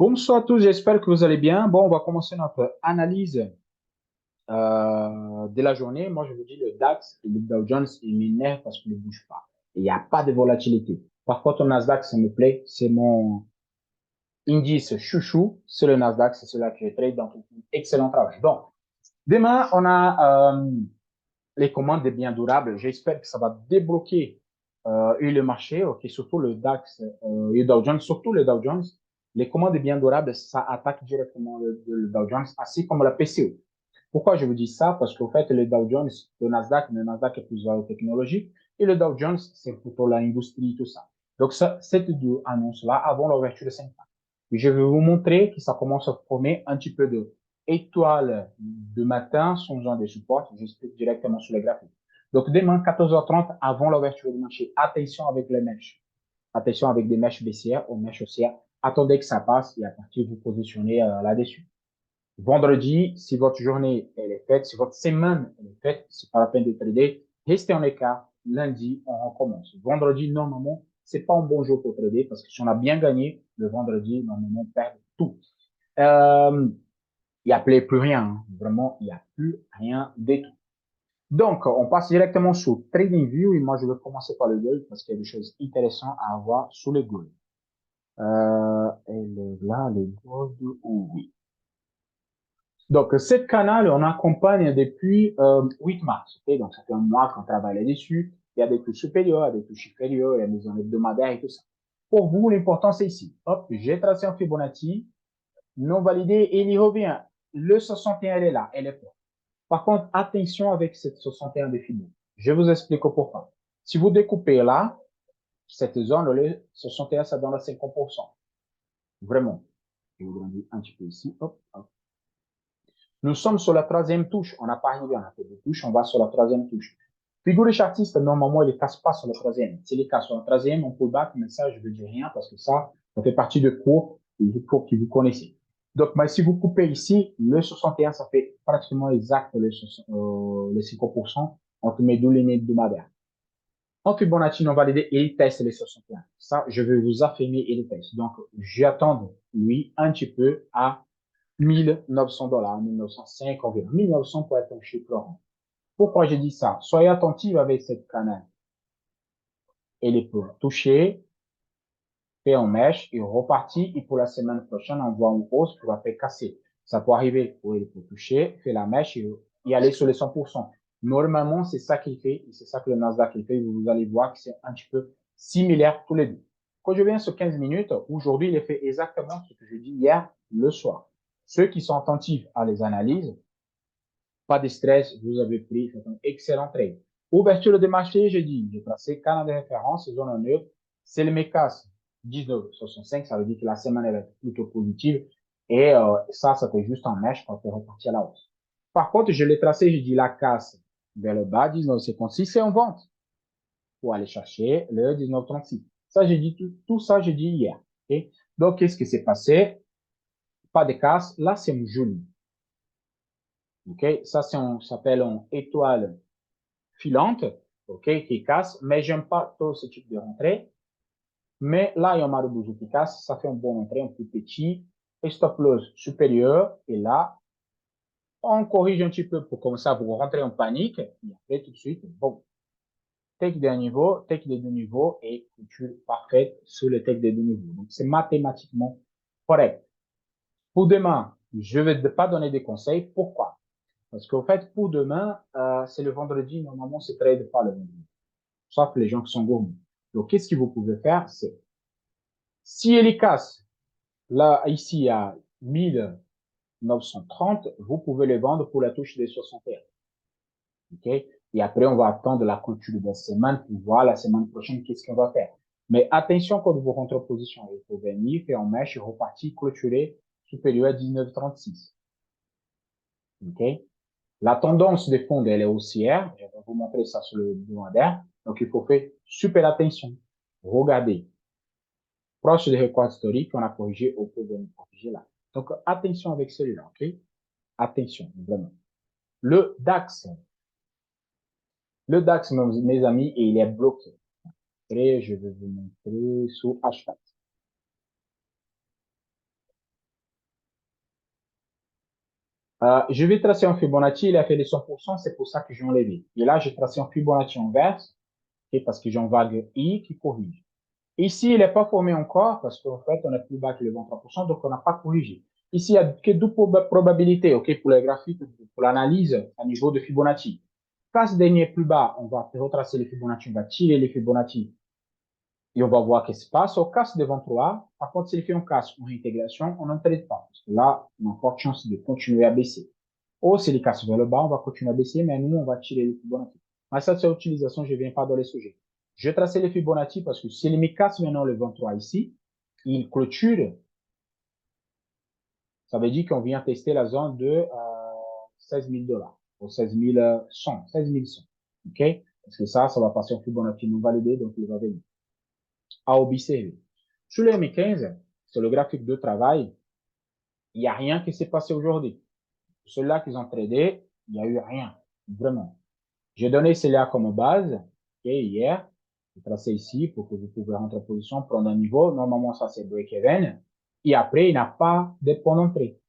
Bonsoir à tous, j'espère que vous allez bien. Bon, on va commencer notre analyse de la journée. Moi, je vous dis le DAX et le Dow Jones, ils m'énervent parce qu'ils ne bougent pas. Il n'y a pas de volatilité. Par contre, le Nasdaq, ça me plaît. C'est mon indice chouchou. C'est le Nasdaq, c'est celui que je trade. Donc, excellent travail. Donc, demain, on a les commandes des biens durables. J'espère que ça va débloquer et le marché, ok, surtout le DAX et le Dow Jones, surtout le Dow Jones. Les commandes des biens durables, ça attaque directement le Dow Jones, ainsi comme la PCE. Pourquoi je vous dis ça? Parce qu'au fait, le Dow Jones, le Nasdaq est plus technologique et le Dow Jones, c'est plutôt l'industrie, tout ça. Donc, ça, cette deux annonces-là, avant l'ouverture de 5 ans. Je vais vous montrer que ça commence à former un petit peu de étoile de matin, son genre de support. J'explique directement sur les graphiques. Donc, demain, 14h30, avant l'ouverture du marché, attention avec les mèches. Attention avec des mèches baissières ou mèches haussières. Attendez que ça passe et à partir vous positionnez là-dessus. Vendredi, si votre journée elle est faite, si votre semaine elle est faite, c'est pas la peine de trader. Restez en écart. Lundi, on recommence. Vendredi, normalement, c'est pas un bon jour pour trader parce que si on a bien gagné, le vendredi, normalement, on perd tout. Il n'y a plus rien. Hein. Vraiment, il n'y a plus rien du tout. Donc, on passe directement sur TradingView et moi, je vais commencer par le gold parce qu'il y a des choses intéressantes à avoir sur le gold. Et là, le gold, oui. Donc, cette canal, on accompagne depuis 8 mars. Okay? Donc, ça fait un mois qu'on travaille là-dessus. Il y a des touches supérieures, il y a des touches inférieures, il y a des zones hebdomadaires et tout ça. Pour vous, l'important, c'est ici. Hop, j'ai tracé un Fibonacci, non validé, et il y revient. Le 61, elle est là, elle est forte. Par contre, attention avec cette 61 de Fibonacci. Je vous explique pourquoi. Si vous découpez là, cette zone, le 61, ça donne 50%. Vraiment. Je vous donne un petit peu ici. Hop, hop. Nous sommes sur la troisième touche. On n'a pas arrivé, on a fait deux touches, on va sur la troisième touche. Figure chartiste, normalement, il ne casse pas sur la troisième. S'il les casse sur la troisième, on peut battre, mais ça, je ne veux dire rien parce que ça fait partie de cours, des cours que vous connaissez. Donc, mais si vous coupez ici, le 61, ça fait pratiquement exact les 50%. On te met 12 lignes hebdomadaires. En Fibonacci non validé, il teste les 61. Ça, je vais vous affirmer, il teste. Donc, j'attends, lui, un petit peu à $1 900, 1905 environ. 1900 pour être un chiffre rond. Pourquoi j'ai dit ça? Soyez attentifs avec cette canal. Elle est pour toucher, fait en mèche, et reparti, et pour la semaine prochaine, on voit une hausse pour faire casser. Ça peut arriver pour elle pour toucher, faire la mèche et aller sur les 100%. Normalement, c'est ça qu'il fait, et c'est ça que le Nasdaq fait. Vous allez voir que c'est un petit peu similaire tous les deux. Quand je viens sur 15 minutes, aujourd'hui, il est fait exactement ce que je dis hier le soir. Ceux qui sont attentifs à les analyses, pas de stress, vous avez pris, c'est un excellent trade. Ouverture de marché, je dis, j'ai tracé canal de référence, zone neutre, c'est le MECAS 19,65, ça veut dire que la semaine elle est plutôt positive. Et ça fait juste en mèche quand c'est reparti à la hausse. Par contre, je l'ai tracé, je dis la casse vers le bas, 19,56, c'est en vente pour aller chercher le 19,36. Ça, j'ai dit tout ça, j'ai dit hier. Okay? Donc, qu'est-ce qui s'est passé? Pas de casse. Là, c'est joli. OK? Ça, ça s'appelle une étoile filante, OK, qui casse, mais j'aime pas trop ce type de rentrée. Mais là, il y a un maraboutou qui casse, ça fait un bon entrée, un peu petit, et stop loss supérieur, et là, on corrige un petit peu pour comme ça, vous rentrez en panique, et après, tout de suite, bon, take d'un niveau, take des deux niveaux, et culture parfaite sur le take des deux niveaux. Donc, c'est mathématiquement correct. Pour demain, je ne vais pas donner des conseils. Pourquoi? Parce qu'au fait, pour demain, c'est le vendredi, normalement, c'est trade pas le vendredi. Sauf les gens qui sont gourmands. Donc, qu'est-ce que vous pouvez faire? C'est, si elle casse, là, ici, à 1930, vous pouvez les vendre pour la touche des 61. OK? Et après, on va attendre la clôture de la semaine pour voir la semaine prochaine qu'est-ce qu'on va faire. Mais attention quand vous rentrez en position. Il faut venir, faire en mèche et repartir, clôturer supérieur à 19,36. OK? La tendance des fonds, elle est haussière. Je vais vous montrer ça sur le hebdomadaire. Donc, il faut faire super attention. Regardez. Proche des records historiques, on a corrigé au peut venir corriger là. Donc, attention avec celui-là, OK? Attention, vraiment. Le DAX. Le DAX, mes amis, et il est bloqué. Et je vais vous montrer sous H4. Je vais tracer un Fibonacci, il a fait les 100%, c'est pour ça que j'ai enlevé. Et là, j'ai tracé un Fibonacci inverse, okay, parce que j'ai un vague I qui corrige. Ici, il n'est pas formé encore, parce qu'en fait, on est plus bas que le 23%, donc on n'a pas corrigé. Ici, il y a que deux probabilités, OK, pour les graphiques, pour l'analyse à niveau de Fibonacci. Quand ce dernier est plus bas, on va retracer les Fibonacci, on va tirer les Fibonacci et on va voir ce qui se passe. Au casse de 23, par contre, s'il fait un casse ou réintégration, on n'en traite pas. Parce que là, on a encore chance de continuer à baisser. Ou s'il casse vers le bas, on va continuer à baisser, mais nous, on va tirer les Fibonacci. Mais ça, c'est l'utilisation, je ne viens pas dans les sujets. Je vais tracer les Fibonacci parce que s'il me casse maintenant le 23 ici, il clôture, ça veut dire qu'on vient tester la zone de 16 000 $, ou 16 100, 16 100. OK? Parce que ça va passer en Fibonacci non validé, donc il va venir à observer. Sur le M15, c'est le graphique de travail, il n'y a rien qui s'est passé aujourd'hui. Ceux-là qui ont tradé, il n'y a eu rien, vraiment. J'ai donné cela comme base, okay, hier. J'ai tracé ici pour que vous pouvez rentrer en position, prendre un niveau. Normalement, ça, c'est break-even. Et après, il n'y a pas de point d'entrée.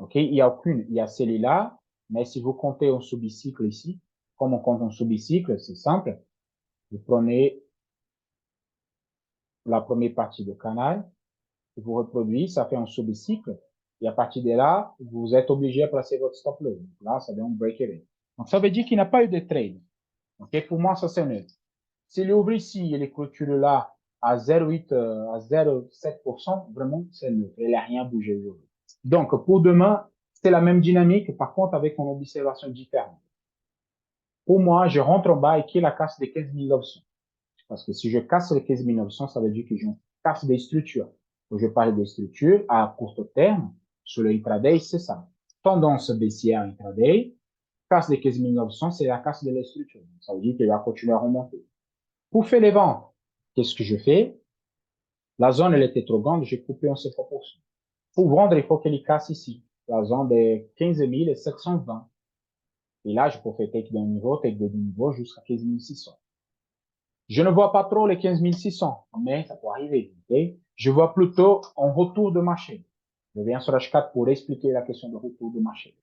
OK? Il n'y a aucune. Il y a celui-là. Mais si vous comptez un sous-bicycle ici, comme on compte un sous-bicycle, c'est simple. Vous prenez la première partie du canal, vous reproduisez, ça fait un sous-bicycle. Et à partir de là, vous êtes obligé à placer votre stop loss. Donc là, ça donne un break-even. Donc, ça veut dire qu'il n'y a pas eu de trade. OK? Pour moi, ça, c'est neutre. S'il ouvre ici et les clôtures là à 0,8, à 0,7%, vraiment, c'est neutre. Il n'a rien bougé aujourd'hui. Donc, pour demain, c'est la même dynamique, par contre, avec une observation différente. Pour moi, je rentre en bas et qui est la casse des 15 900. Parce que si je casse les 15 900, ça veut dire que je casse des structures. Donc, je parle des structures à court terme. Sur le intraday, c'est ça. Tendance baissière intraday. Casse des 15 900, c'est la casse de la structure. Ça veut dire qu'il va continuer à remonter. Pour faire les ventes, qu'est-ce que je fais? La zone, elle était trop grande, j'ai coupé en 50%. Pour vendre, il faut qu'elle casse ici. La zone de 15 720. Et là, je peux faire take d'un niveau, take de niveau jusqu'à 15 600. Je ne vois pas trop les 15 600, mais ça peut arriver. Okay? Je vois plutôt un retour de marché. Je viens sur H4 pour expliquer la question de retour de marché.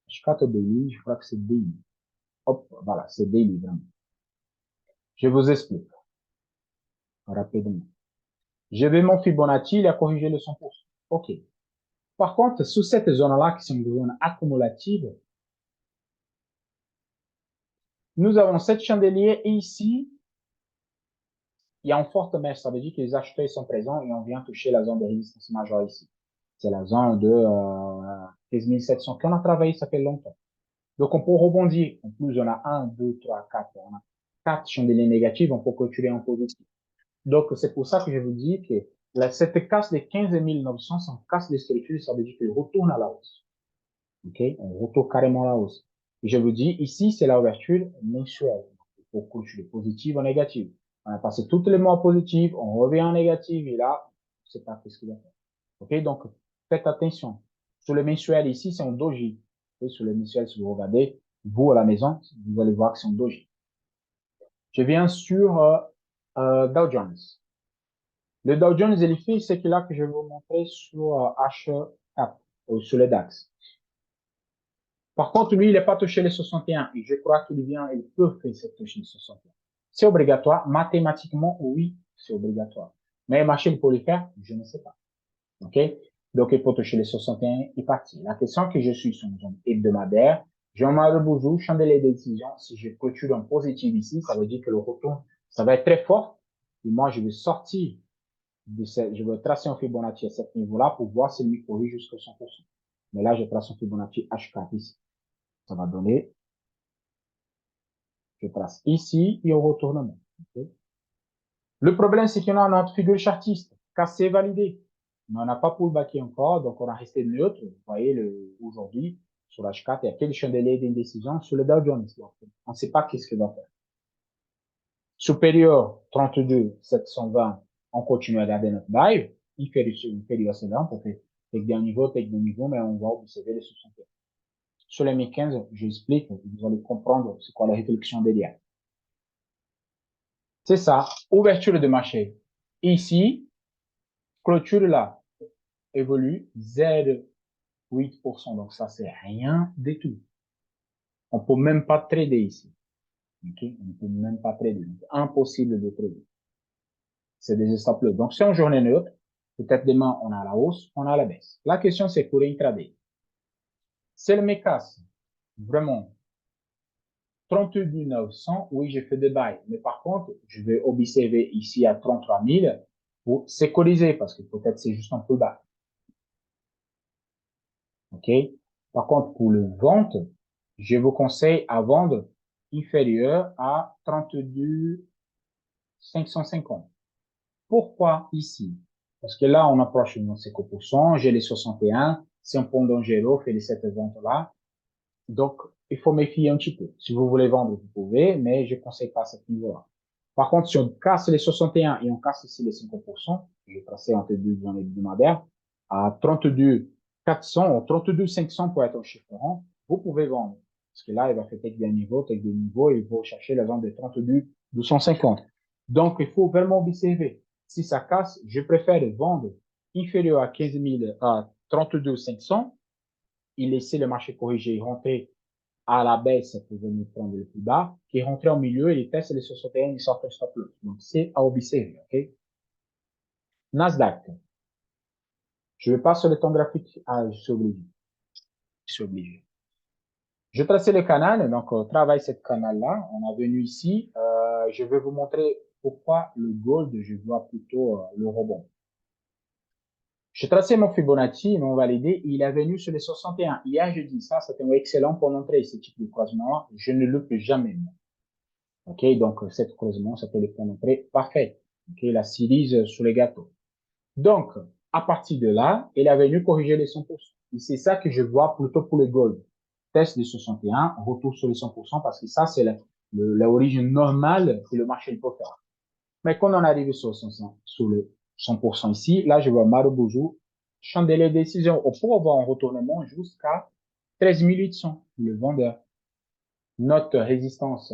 H4 daily, je crois que c'est daily. Hop, voilà, c'est daily vraiment. Je vous explique rapidement. Je vais mon Fibonacci, il a corrigé le 100%. OK. Par contre, sous cette zone-là, qui sont une zone accumulative, nous avons cette chandelier et ici, il y a une forte mèche. Ça veut dire que les acheteurs sont présents et on vient toucher la zone de résistance majeure ici. C'est la zone de 15 700 qu'on a travaillé, ça fait longtemps. Donc, on peut rebondir. En plus, on a 1, 2, 3, 4. On a 4 chandeliers négatifs, on peut clôturer en positif. Donc, c'est pour ça que je vous dis que cette casse de 15 900, c'est une casse de structure, ça veut dire qu'il retourne à la hausse. OK? On retourne carrément à la hausse. Et je vous dis, ici, c'est la ouverture mensuelle. Il faut clôturer positive ou négative. On a passé tous les mois positifs, on revient en négatif, et là, c'est pas ce qu'il va faire. OK? Donc, faites attention. Sur le mensuel ici, c'est un doji. Et sur le mensuel, si vous regardez, vous à la maison, vous allez voir que c'est un doji. Je viens sur Dow Jones. Le Dow Jones, il fait ce que là que je vais vous montrer sur H4, ou sur le DAX. Par contre, lui, il n'est pas touché les 61 et je crois qu'il vient, il peut faire cette touche les 61. C'est obligatoire. Mathématiquement, oui, c'est obligatoire. Mais machine pour le faire, je ne sais pas. OK? Donc, il faut toucher les 61 et partir. La question que je suis sur une zone hebdomadaire, Jean-Marie Bouzou, chandelier de décision. Si je clôture en positif ici, ça veut dire que le retour, ça va être très fort. Et moi, je vais sortir je vais tracer un Fibonacci à ce niveau-là pour voir s'il me corrige jusqu'à 100%. Mais là, je trace un Fibonacci H4 ici. Ça va donner, je trace ici et au retournement. Okay? Le problème, c'est qu'on a notre figure chartiste, cassé, validé. Mais on n'a pas pullbacké encore, donc on a resté neutre. Vous voyez, aujourd'hui, sur l'H4, il y a quelques chandeliers d'indécision sur le Dow Jones. On ne sait pas qu'est-ce qu'il va faire. Supérieur, 32, 720, on continue à garder notre buy. Inférieur, c'est là, on peut faire avec des niveaux, mais on va observer les 60. Sur les 1015, j'explique, vous allez comprendre c'est quoi la réflexion derrière. C'est ça, ouverture de marché. Ici, clôture là, évolue, Z 8%. Donc, ça, c'est rien du tout. On peut même pas trader ici. OK? On ne peut même pas trader. Donc, impossible de trader. C'est des stop loss. Donc, c'est en journée neutre. Peut-être demain, on a la hausse, on a la baisse. La question, c'est pour intraday. C'est le MECAS. Vraiment. 32 900, oui, j'ai fait des bails. Mais par contre, je vais observer ici à 33 000 pour sécuriser parce que peut-être c'est juste un peu bas. OK? Par contre, pour le vente, je vous conseille à vendre inférieur à 32 550. Pourquoi ici? Parce que là, on approche de 50%, j'ai les 61, c'est un pont dangereux, fait les 7 ventes-là. Donc, il faut méfier un petit peu. Si vous voulez vendre, vous pouvez, mais je ne conseille pas ce niveau-là. Par contre, si on casse les 61 et on casse ici les 50%, je vais passer entre deux zones hebdomadaires, à 32 400 ou 32 500 pour être un chiffre rond, vous pouvez vendre. Parce que là, il va faire quelques niveaux, et il faut chercher la zone de 32 250. Donc, il faut vraiment observer. Si ça casse, je préfère vendre inférieur à 15 000, à 32 500 et laisser le marché corriger, rentrer à la baisse pour venir prendre le plus bas, qui est rentré au milieu, et il teste les 61, il sort un stop loss. Donc, c'est à observer, OK? Nasdaq. Je vais pas sur le temps graphique. Ah, je suis obligé. Je suis obligé. Je trace le canal, donc on travaille cette canal-là. On est venu ici. Je vais vous montrer pourquoi le gold, je vois plutôt le rebond. J'ai tracé mon Fibonacci, ils m'ont validé. Il est venu sur les 61. Hier, je dis ça, c'était excellent pour montrer ce type de croisement. Je ne le peux jamais. OK, donc cette creusement, ça fait le point d'entrée parfait. OK, la cerise sous les gâteaux. Donc, à partir de là, il est venu corriger les 100%. Et c'est ça que je vois plutôt pour le gold. Test de 61, retour sur les 100% parce que ça, c'est l'origine normale que le marché peut faire. Mais quand on arrive sur le 100% ici, là, je vois Marubozu, chandelier décision, pour avoir un retournement jusqu'à 13 800, le vendeur. Notre résistance,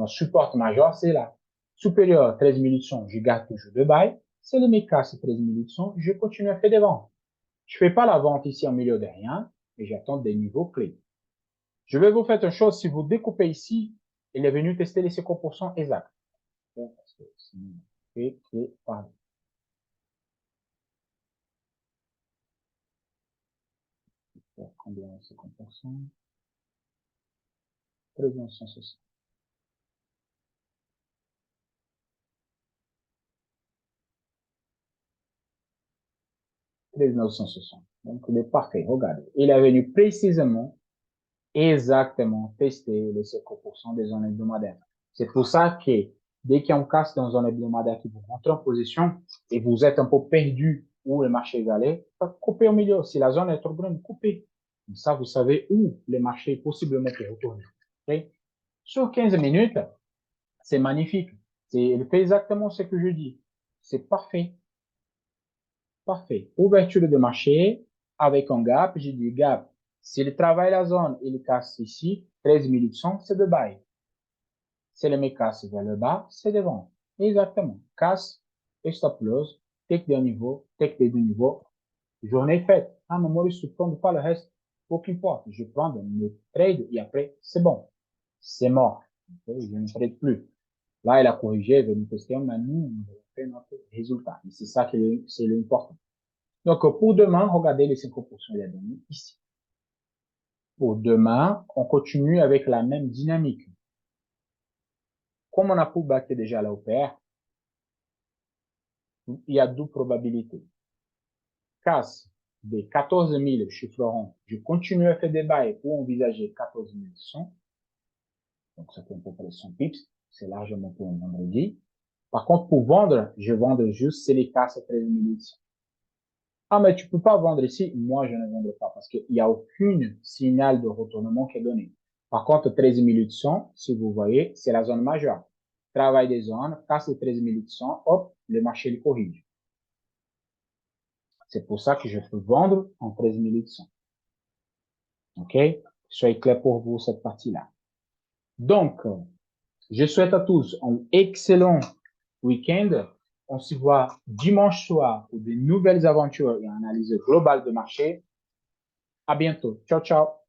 support majeur, c'est là. Supérieur 13 800, je garde toujours de bail. C'est le méca, c'est 13 800, je continue à faire des ventes. Je fais pas la vente ici en milieu de rien, et j'attends des niveaux clés. Je vais vous faire une chose, si vous découpez ici, il est venu tester les 50% exacts. Et, pardon. Combien 50%? 13 960. 13 960. Donc, il est parfait. Regardez. Il est venu précisément exactement tester les 50% des zones hebdomadaires. C'est pour ça que dès qu'il y a un casse dans une zone hebdomadaire qui vous rentre en position et vous êtes un peu perdu où le marché va aller, coupez au milieu. Si la zone est trop grande, coupez. Comme ça, vous savez où le marché est possiblement peut retourner. Okay? Sur 15 minutes, c'est magnifique. Il fait exactement ce que je dis. C'est parfait. Parfait. Ouverture de marché avec un gap. J'ai dit gap. S'il travaille la zone, il casse ici, 13 100, c'est de buy. Si le mec casse vers le bas, c'est de vente. Exactement. Casse et stop loss, take des niveaux, take des deux niveaux. Journée faite. À un moment, je ne prends pas le reste. Aucune porte. Je prends mes trades et après, c'est bon. C'est mort. Okay? Je ne trade plus. Là, il a corrigé, il veut nous tester. Maintenant, on fait notre résultat. Et c'est ça qui est l'important. Donc, pour demain, regardez les 5% il a donné ici. Pour demain, on continue avec la même dynamique. Comme on a pullback déjà là au PR, il y a deux probabilités. Casse des 14 000 chiffreront, je continue à faire des bails pour envisager 14 100. Donc, ça fait à peu près 100 pips. C'est largement pour un vendredi. Par contre, pour vendre, je vends juste, c'est les casses à 13 000. Ah, mais tu peux pas vendre ici. Moi, je ne vendrai pas parce qu'il n'y a aucune signal de retournement qui est donné. Par contre, 13 100, si vous voyez, c'est la zone majeure. Travail des zones, casse les 13 100, hop, le marché le corrige. C'est pour ça que je peux vendre en 13 100. OK? Soyez clair pour vous cette partie-là. Donc, je souhaite à tous un excellent week-end. On se voit dimanche soir pour de nouvelles aventures et analyses globales de marché. À bientôt. Ciao, ciao.